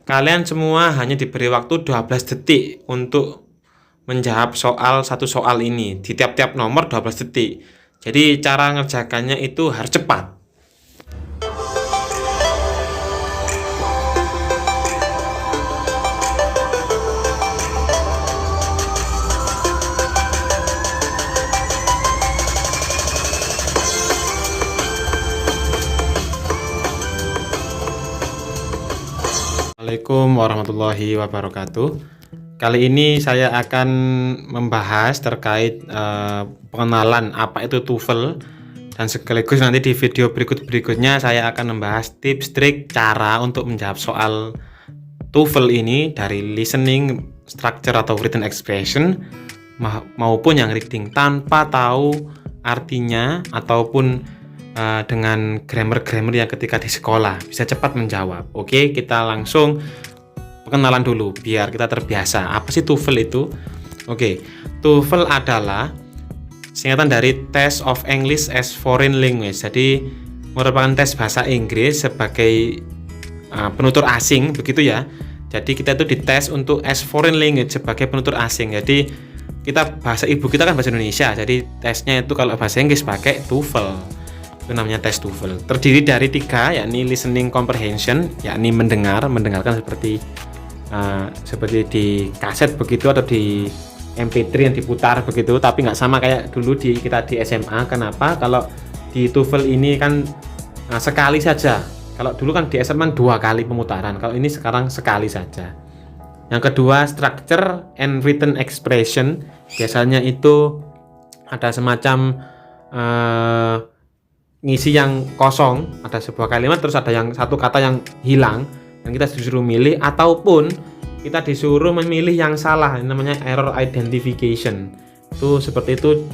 Kalian semua hanya diberi waktu 12 detik untuk menjawab satu soal ini. Di tiap-tiap nomor 12 detik. Jadi cara ngerjakannya itu harus cepat. Assalamualaikum warahmatullahi wabarakatuh. Kali ini saya akan membahas terkait pengenalan apa itu TOEFL, dan sekaligus nanti di video berikutnya saya akan membahas tips trik cara untuk menjawab soal TOEFL ini dari listening, structure atau written expression maupun yang reading tanpa tahu artinya ataupun dengan grammar yang ketika di sekolah bisa cepat menjawab. Oke, kita langsung pengenalan dulu biar kita terbiasa. Apa sih TOEFL itu? Oke, TOEFL adalah singkatan dari Test of English as Foreign Language. Jadi merupakan tes bahasa Inggris sebagai penutur asing, begitu ya. Jadi kita itu dites untuk as foreign language sebagai penutur asing. Jadi kita bahasa ibu kita kan bahasa Indonesia. Jadi tesnya itu kalau bahasa Inggris pakai TOEFL. Itu namanya tes TOEFL. Terdiri dari 3, yakni listening comprehension, yakni mendengarkan seperti di kaset begitu atau di MP3 yang diputar begitu, tapi nggak sama kayak dulu kita di SMA. Kenapa? Kalau di TOEFL ini kan sekali saja. Kalau dulu kan di SMA 2 kali pemutaran. Kalau ini sekarang sekali saja. Yang kedua, structure and written expression. Biasanya itu ada semacam ngisi yang kosong, ada sebuah kalimat terus ada yang satu kata yang hilang dan kita disuruh milih, ataupun kita disuruh memilih yang salah, ini namanya error identification. Itu seperti itu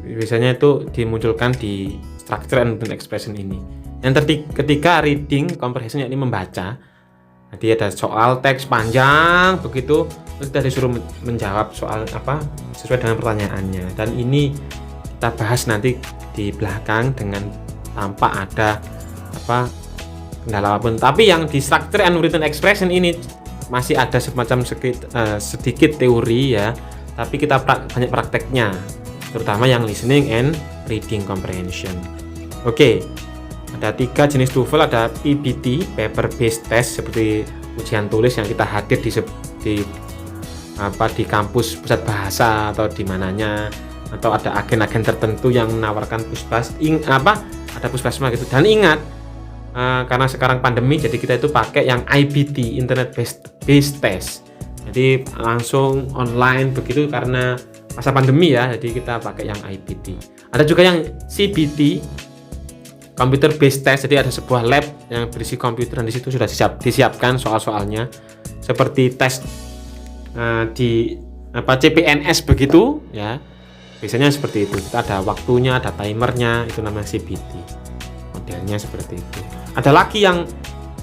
biasanya itu dimunculkan di structure and written expression ini. Yang ketiga, reading comprehension, yakni membaca. Jadi ada soal teks panjang begitu terus kita disuruh menjawab soal apa sesuai dengan pertanyaannya, dan ini kita bahas nanti di belakang dengan tanpa ada kendala apapun. Tapi yang di structure and written expression ini masih ada semacam sedikit teori ya, tapi kita banyak prakteknya, terutama yang listening and reading comprehension. Oke, ada 3 jenis TOEFL. Ada PBT, paper based test, seperti ujian tulis yang kita hadir di kampus pusat bahasa atau di mananya, atau ada agen-agen tertentu yang menawarkan ada puskesmas gitu. Dan ingat, karena sekarang pandemi, jadi kita itu pakai yang IBT, internet based test. Jadi langsung online begitu karena masa pandemi ya. Jadi kita pakai yang IBT. Ada juga yang CBT, computer based test. Jadi ada sebuah lab yang berisi komputer dan di situ sudah disiapkan soal-soalnya seperti tes di CPNS begitu ya. Biasanya seperti itu, kita ada waktunya, ada timernya, itu namanya CBT. Modelnya seperti itu. Ada lagi yang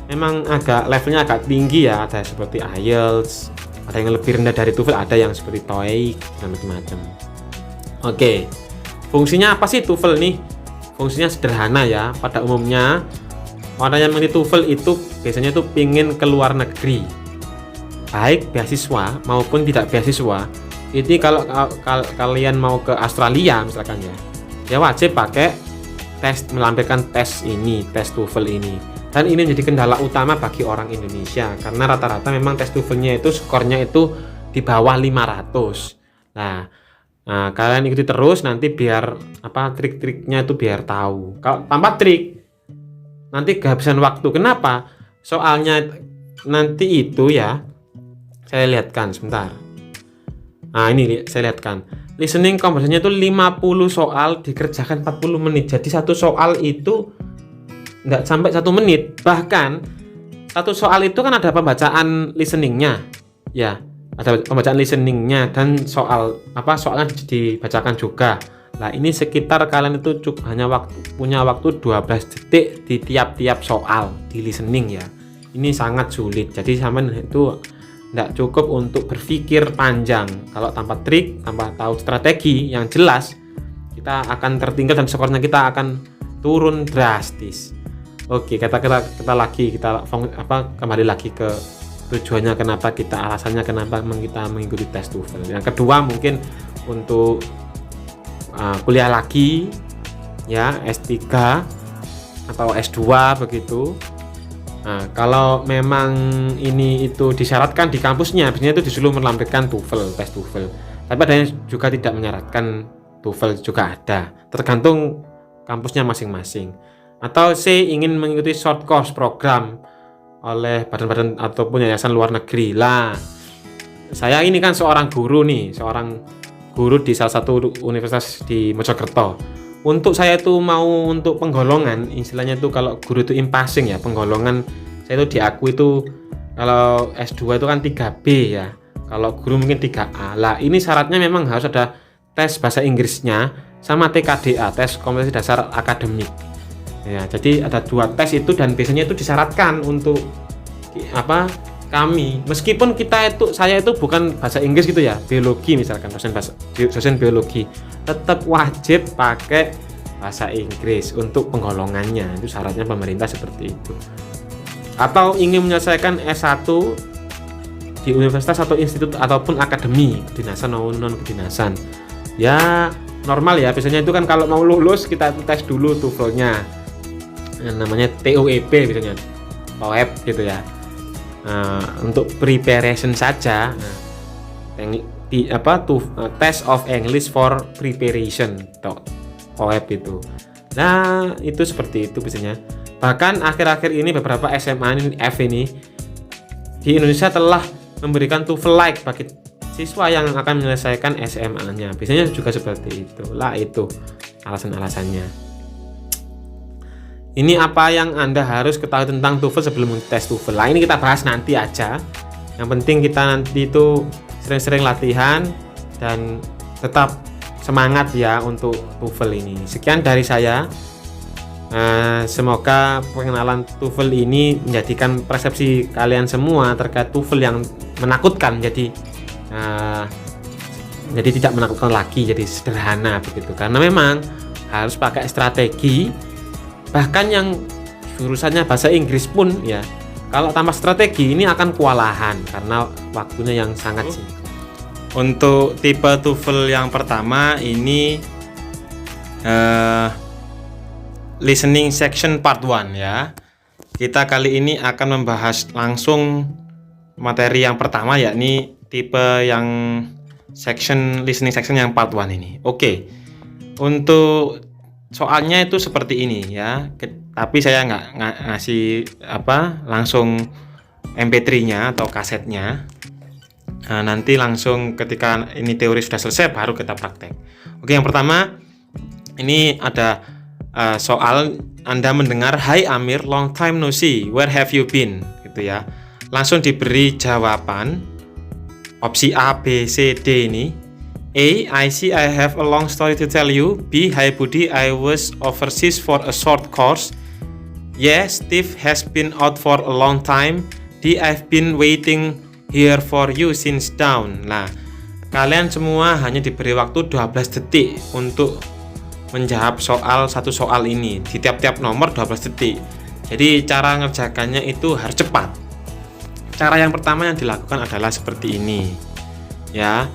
memang levelnya agak tinggi ya, ada seperti IELTS, ada yang lebih rendah dari TOEFL, ada yang seperti TOEIC dan macam-macam. Oke, fungsinya apa sih TOEFL nih? Fungsinya sederhana ya. Pada umumnya orang yang mengikuti TOEFL itu biasanya itu pingin ke luar negeri, baik beasiswa maupun tidak beasiswa. Jadi kalau kalian mau ke Australia misalkan ya wajib pakai melampirkan tes TOEFL ini. Dan ini jadi kendala utama bagi orang Indonesia karena rata-rata memang tes TOEFL-nya itu skornya itu di bawah 500. Nah, kalian ikuti terus nanti biar trik-triknya itu biar tahu. Kalau tanpa trik nanti kehabisan waktu. Kenapa? Soalnya nanti itu ya, saya lihatkan sebentar. Nah, ini saya lihatkan. Listening comprehension itu 50 soal dikerjakan 40 menit. Jadi satu soal itu enggak sampai 1 menit. Bahkan satu soal itu kan ada pembacaan listeningnya. Ya, ada pembacaan listeningnya dan soalnya dibacakan juga. Nah, ini sekitar kalian itu hanya punya waktu 12 detik di tiap-tiap soal di listening ya. Ini sangat sulit. Jadi sampean itu tidak cukup untuk berpikir panjang. Kalau tanpa trik, tanpa tahu strategi yang jelas, kita akan tertinggal dan skornya kita akan turun drastis. Oke, kita kembali lagi ke tujuannya kenapa kita, alasannya kenapa kita mengikuti tes TOEFL. Yang kedua mungkin untuk kuliah lagi ya, S3 atau S2 begitu. Nah, kalau memang ini itu disyaratkan di kampusnya, biasanya itu disuruh melampirkan TOEFL, tes TOEFL. Tapi ada yang juga tidak menyaratkan TOEFL, juga ada, tergantung kampusnya masing-masing. Atau C, ingin mengikuti short course program oleh badan-badan ataupun yayasan luar negeri. Lah, saya ini kan seorang guru nih, seorang guru di salah satu universitas di Mojokerto. Untuk saya itu mau untuk penggolongan, istilahnya itu kalau guru itu impasing ya, penggolongan saya itu diakui itu kalau S2 itu kan 3B ya, kalau guru mungkin 3A. Lah ini syaratnya memang harus ada tes bahasa Inggrisnya sama TKDA, tes kompetensi dasar akademik ya. Jadi ada 2 tes itu, dan biasanya itu disyaratkan untuk kami, meskipun saya itu bukan bahasa Inggris gitu ya, biologi misalkan, dosen biologi, tetap wajib pakai bahasa Inggris untuk penggolongannya. Itu syaratnya pemerintah seperti itu. Atau ingin menyelesaikan S1 di universitas atau institut ataupun akademi kedinasan maupun non kedinasan ya, normal ya. Biasanya itu kan kalau mau lulus kita tes dulu TOEFL-nya, yang namanya TOEP biasanya, TOEP gitu ya. Untuk preparation saja, test of English for preparation TOEP itu. Nah itu seperti itu biasanya. Bahkan akhir-akhir ini beberapa SMA ini F ini di Indonesia telah memberikan TOEFL like bagi siswa yang akan menyelesaikan SMA-nya. Biasanya juga seperti itu. Lah itu alasan-alasannya. Ini apa yang Anda harus ketahui tentang TOEFL sebelum tes TOEFL. Nah, ini kita bahas nanti aja. Yang penting kita nanti itu sering-sering latihan dan tetap semangat ya untuk TOEFL ini. Sekian dari saya. Semoga pengenalan TOEFL ini menjadikan persepsi kalian semua terkait TOEFL yang menakutkan jadi tidak menakutkan lagi, jadi sederhana begitu. Karena memang harus pakai strategi. Bahkan yang jurusannya bahasa Inggris pun ya, kalau tanpa strategi ini akan kewalahan karena waktunya yang sangat singkat. Untuk tipe TOEFL yang pertama ini listening section part 1 ya. Kita kali ini akan membahas langsung materi yang pertama, yakni tipe yang listening section yang part 1 ini. Oke. Untuk soalnya itu seperti ini ya, tapi saya nggak ngasih langsung MP3-nya atau kasetnya. Nah, nanti langsung ketika ini teori sudah selesai baru kita praktek. Oke, yang pertama ini ada soal. Anda mendengar, "Hai Amir, long time no see, where have you been?" gitu ya. Langsung diberi jawaban opsi A, B, C, D ini. A, I see I have a long story to tell you. B, hi Budi, I was overseas for a short course. Yes, Steve has been out for a long time. D, I've been waiting here for you since dawn. Nah, kalian semua hanya diberi waktu 12 detik untuk menjawab satu soal ini. Di tiap-tiap nomor 12 detik. Jadi cara ngerjakannya itu harus cepat. Cara yang pertama yang dilakukan adalah seperti ini. Ya.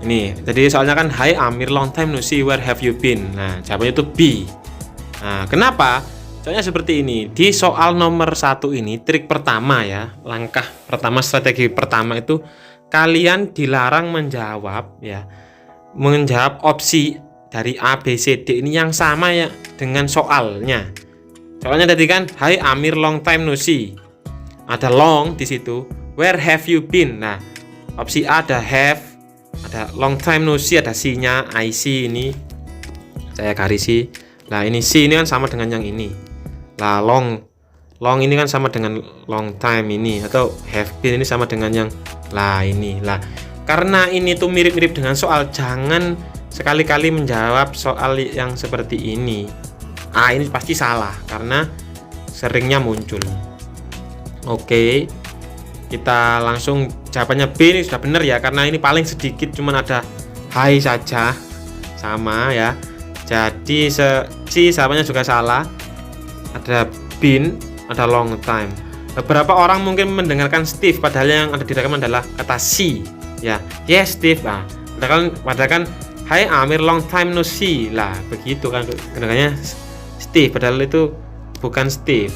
Ini, jadi soalnya kan, "Hai Amir, long time no see, where have you been?" Nah, jawabannya itu B. Nah, kenapa? Soalnya seperti ini. Di soal nomor 1 ini, trik pertama ya, langkah pertama, strategi pertama itu kalian dilarang menjawab opsi dari A, B, C, D ini yang sama ya dengan soalnya. Soalnya tadi kan, "Hai Amir, long time no see." Ada long di situ. "Where have you been?" Nah, opsi A ada have, ada long time no see, ada C-nya, I see ini saya garisi. Nah, ini C ini kan sama dengan yang ini. Lah, long ini kan sama dengan long time ini, atau have been ini sama dengan yang ini. Lah, karena ini tuh mirip-mirip dengan soal, jangan sekali-kali menjawab soal yang seperti ini. Ini pasti salah karena seringnya muncul. Oke. Kita langsung jawabannya B, ini sudah benar ya, karena ini paling sedikit, cuman ada hai saja, sama ya. Jadi C jawabannya juga salah. Ada been, ada long time. Beberapa orang mungkin mendengarkan Steve padahal yang ada di rekaman adalah kata she, ya. Yes Steve. Nah, padahal kan Hai Amir, long time no see. Lah, begitu kan kedengarannya Steve padahal itu bukan Steve.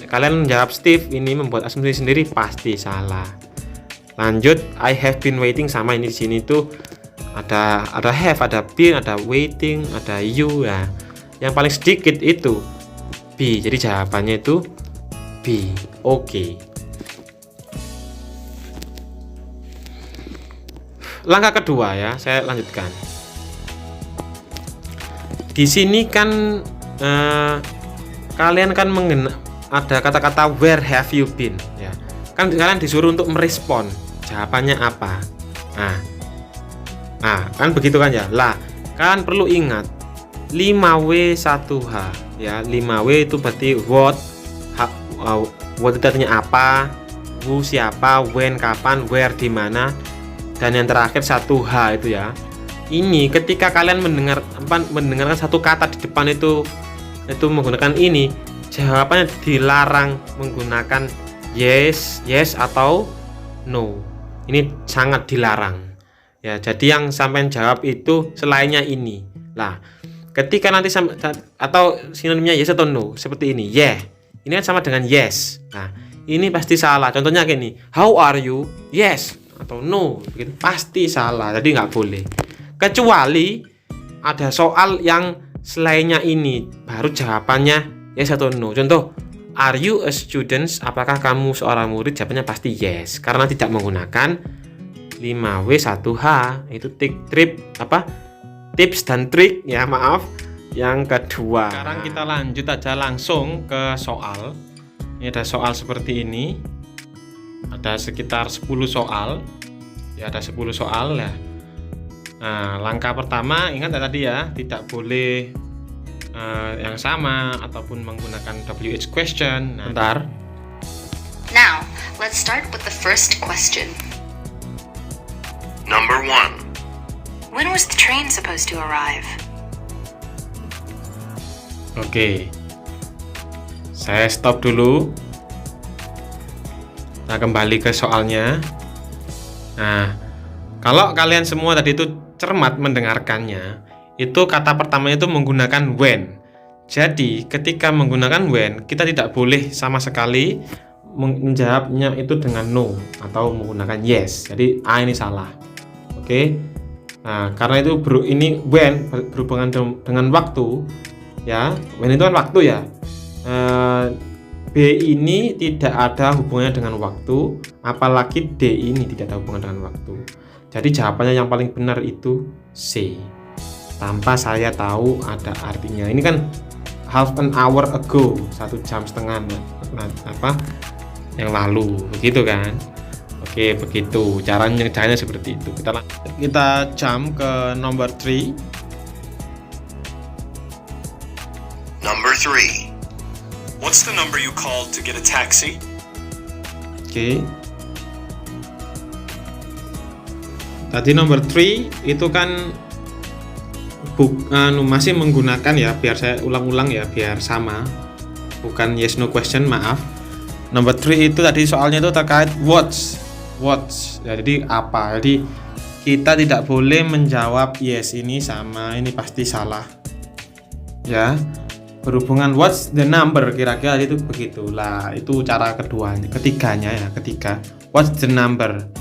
Kalian menjawab Steve ini membuat asumsi sendiri, pasti salah. Lanjut, I have been waiting, sama ini di sini tuh ada have, ada been, ada waiting, ada you ya. Yang paling sedikit itu B. Jadi jawabannya itu B. Oke. Langkah kedua ya, saya lanjutkan. Di sini kan kalian kan ada kata-kata where have you been ya. Kan kalian disuruh untuk merespon jawabannya apa. Nah, kan begitu kan ya. Lah, kalian perlu ingat 5W1H ya. 5W itu berarti what itu artinya apa, who siapa, when kapan, where di mana, dan yang terakhir 1H itu ya. Ini ketika kalian mendengarkan satu kata di depan itu menggunakan ini, jawabannya dilarang menggunakan yes atau no. Ini sangat dilarang. Ya, jadi yang sampai jawab itu selainnya ini. Lah, ketika nanti atau sinonimnya yes atau no seperti ini, yeah. Ini kan sama dengan yes. Nah, ini pasti salah. Contohnya kayak ini, how are you? Yes atau no, begitu pasti salah. Jadi nggak boleh. Kecuali ada soal yang selainnya ini, baru jawabannya yes atau no. Contoh, are you a student? Apakah kamu seorang murid? Jawabannya pasti yes, karena tidak menggunakan 5W1H. Itu tips dan trik ya, maaf. Yang kedua, sekarang kita lanjut aja langsung ke soal. Ini ada soal seperti ini. Ada sekitar 10 soal. Ya, ada 10 soal ya. Nah, langkah pertama ingat tadi ya, tidak boleh yang sama ataupun menggunakan WH question. Nah, bentar. Now, let's start with the first question. Number 1. When was the train supposed to arrive? Oke. Saya stop dulu. Kita kembali ke soalnya. Nah, kalau kalian semua tadi itu cermat mendengarkannya, itu kata pertamanya itu menggunakan when. Jadi ketika menggunakan when, kita tidak boleh sama sekali menjawabnya itu dengan no atau menggunakan yes. Jadi A ini salah. Oke. Nah, karena itu ini when berhubungan dengan waktu ya. When itu kan waktu ya. B ini tidak ada hubungannya dengan waktu, apalagi D ini tidak ada hubungan dengan waktu. Jadi jawabannya yang paling benar itu C. Tanpa saya tahu ada artinya. Ini kan half an hour ago, 1 jam setengah yang lalu, begitu kan? Oke, begitu. Caranya seperti itu. Kita jump ke nomor 3. Number 3. What's the number you called to get a taxi? Oke. Tadi nomor 3 itu kan masih menggunakan ya, biar saya ulang-ulang ya, biar sama. Bukan yes no question, maaf. Nomor 3 itu tadi soalnya itu terkait what. Ya, jadi apa? Jadi kita tidak boleh menjawab yes ini sama, ini pasti salah. Ya. Berhubungan what's the number, kira-kira itu begitulah. Itu cara ketiganya ya, ketiga. What's the number?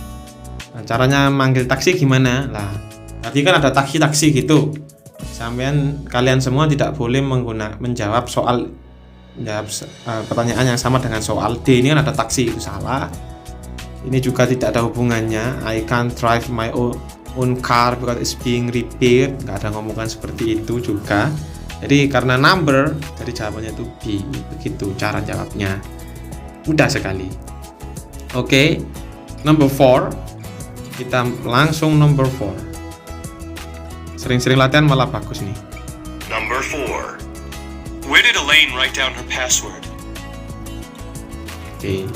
Nah, caranya manggil taksi gimana? Lah, tadi kan ada taksi gitu. Kalian semua tidak boleh menjawab pertanyaan yang sama dengan soal D. Ini kan ada taksi, itu salah. Ini juga tidak ada hubungannya. I can't drive my own car because it's being repaired. Nggak ada ngomongan seperti itu juga. Jadi karena number, jadi jawabannya itu B. Begitu cara jawabnya. Mudah sekali. Oke, number 4. Kita langsung number 4. Sering-sering latihan malah bagus nih. Number 4. Where did Elaine write down her password? Oke.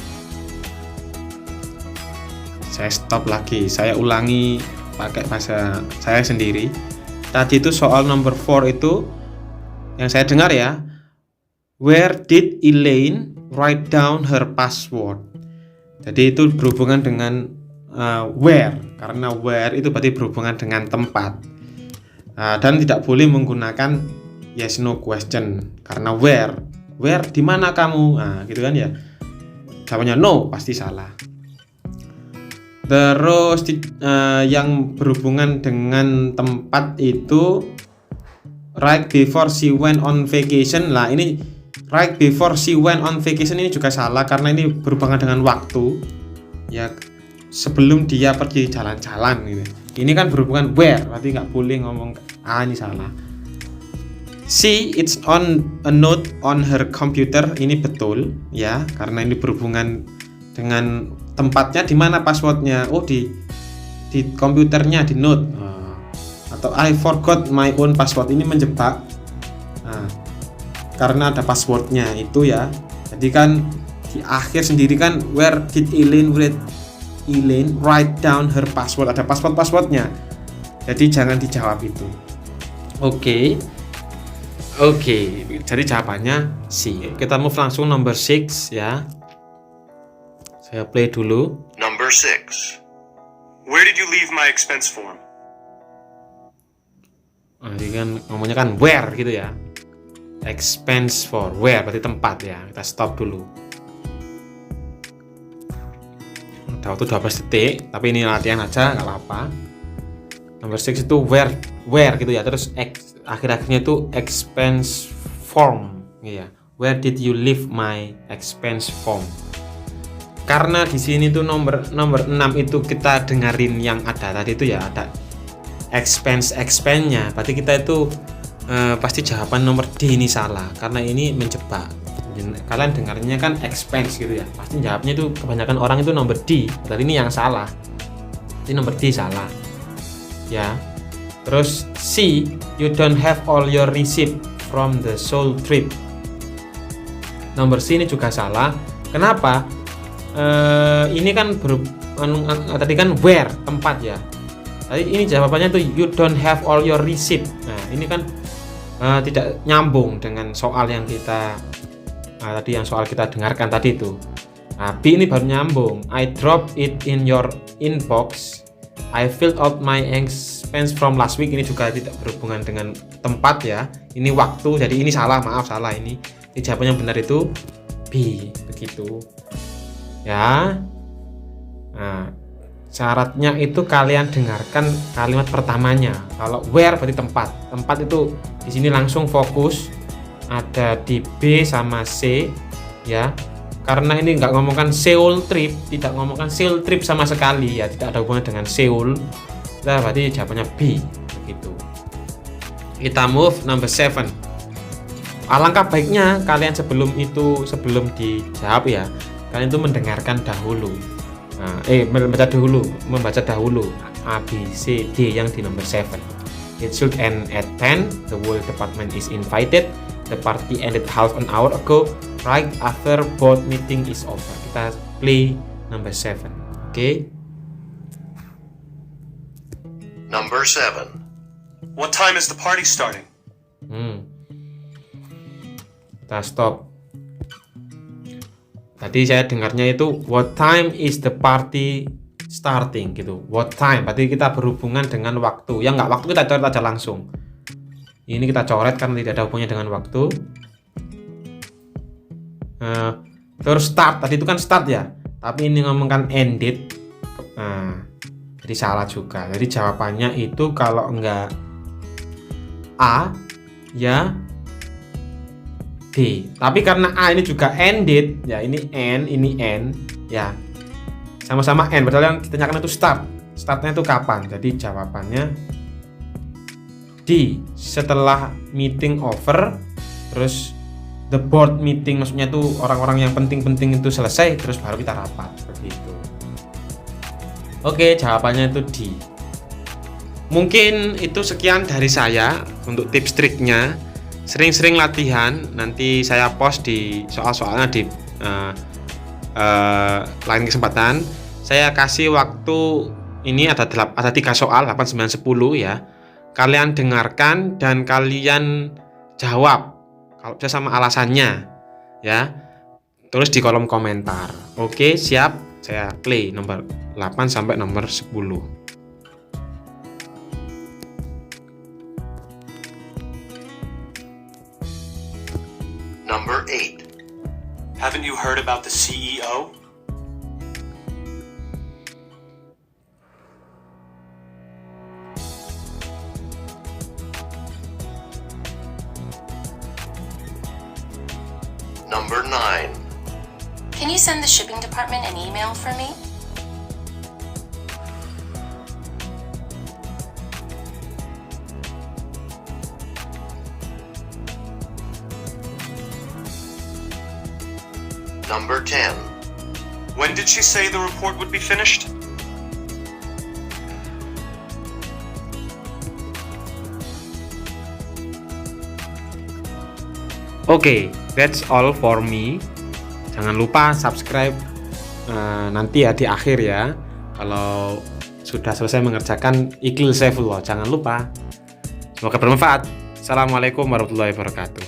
Saya stop lagi. Saya ulangi pakai bahasa saya sendiri. Tadi itu soal number 4 itu yang saya dengar ya, Where did Elaine write down her password? Jadi itu berhubungan dengan where, karena where itu berarti berhubungan dengan tempat. Dan tidak boleh menggunakan yes no question karena where di mana kamu, gitu kan ya. Jawabannya no, pasti salah. Terus yang berhubungan dengan tempat itu right before she went on vacation. Lah ini right before she went on vacation ini juga salah karena ini berhubungan dengan waktu. Ya sebelum dia pergi jalan-jalan gitu. Ini kan berhubungan where, berarti nggak boleh ngomong ini salah. See it's on a note on her computer, ini betul ya karena ini berhubungan dengan tempatnya, di mana passwordnya. Oh di komputernya, di note. Atau I forgot my own password, ini menjebak. Karena ada passwordnya itu ya. Jadi kan di akhir sendiri kan where did Elaine write down her password, ada passwordnya. Jadi jangan dijawab itu. Oke, jadi jawabannya C. Kita move langsung number 6 ya. Saya play dulu. Number 6. Where did you leave my expense form? Jadi kan ngomongnya kan where gitu ya. Expense for where berarti tempat ya. Kita stop dulu. Udah waktu 12 detik, tapi ini latihan aja nggak apa-apa. Number 6 itu where gitu ya. Terus akhir-akhirnya itu expense form gitu ya. Where did you leave my expense form? Karena di sini tuh nomor 6 itu kita dengerin yang ada tadi itu ya, ada expense-nya. Berarti kita itu pasti jawaban nomor D ini salah karena ini menjebak. Kalian dengarnya kan expense gitu ya. Pasti jawabnya itu kebanyakan orang itu nomor D. Berarti ini yang salah. Ini nomor D salah. Ya. Terus C, you don't have all your receipt from the Seoul trip. Nomor C ini juga salah. Kenapa? Ini kan tadi kan where, tempat ya. Tadi ini jawabannya tuh you don't have all your receipt. Nah ini kan tidak nyambung dengan soal yang kita tadi, yang soal kita dengarkan tadi itu. Nah, B ini baru nyambung. I dropped it in your inbox. I filled out my expense from last week. Ini juga tidak berhubungan dengan tempat ya. Ini waktu. Jadi ini salah, maaf salah ini. Jadi jawaban yang benar itu B, begitu. Ya. Nah, syaratnya itu kalian dengarkan kalimat pertamanya. Kalau where berarti tempat. Tempat itu di sini langsung fokus ada di B sama C ya. Karena ini nggak ngomongkan Seoul trip, tidak ngomongkan Seoul trip sama sekali ya, tidak ada hubungan dengan Seoul. Nah, berarti jawabannya B begitu. Kita move number 7. Alangkah baiknya kalian sebelum dijawab ya, kalian itu mendengarkan dahulu. Membaca dahulu A, B, C, D yang di number 7. It should end at 10. The whole department is invited. The party ended half an hour ago, right after board meeting is over. Kita play number 7. Okay. Number 7. What time is the party starting? Kita stop. Tadi saya dengarnya itu what time is the party starting gitu. What time berarti kita berhubungan dengan waktu. Ya nggak, waktu kita coret aja langsung. Ini kita coret karena tidak ada hubungannya dengan waktu. Terus start, tadi itu kan start ya. Tapi ini ngomongkan ended. Jadi salah juga. Jadi jawabannya itu kalau enggak A ya D. Tapi karena A ini juga ended, ya ini N ya. Sama-sama N, padahal yang kita nyatakan itu start. Startnya itu kapan? Jadi jawabannya D, setelah meeting over, terus the board meeting, maksudnya itu orang-orang yang penting-penting itu selesai, terus baru kita rapat seperti itu. Oke, jawabannya itu D. Mungkin itu sekian dari saya untuk tips triknya. Sering-sering latihan, nanti saya post di soal-soalnya di lain kesempatan. Saya kasih waktu ini ada 3 soal, 8, 9, 10 ya. Kalian dengarkan dan kalian jawab. kalau bisa sama alasannya ya. Tulis di kolom komentar. Oke, siap. Saya play nomor 8 sampai nomor 10. Number 8. Haven't you heard about the CEO? Number 9. Can you send the shipping department an email for me? Number 10. When did she say the report would be finished? Oke, that's all for me. Jangan lupa subscribe nanti ya di akhir ya. Kalau sudah selesai mengerjakan Iqlil Saifullah, jangan lupa. Semoga bermanfaat. Assalamualaikum warahmatullahi wabarakatuh.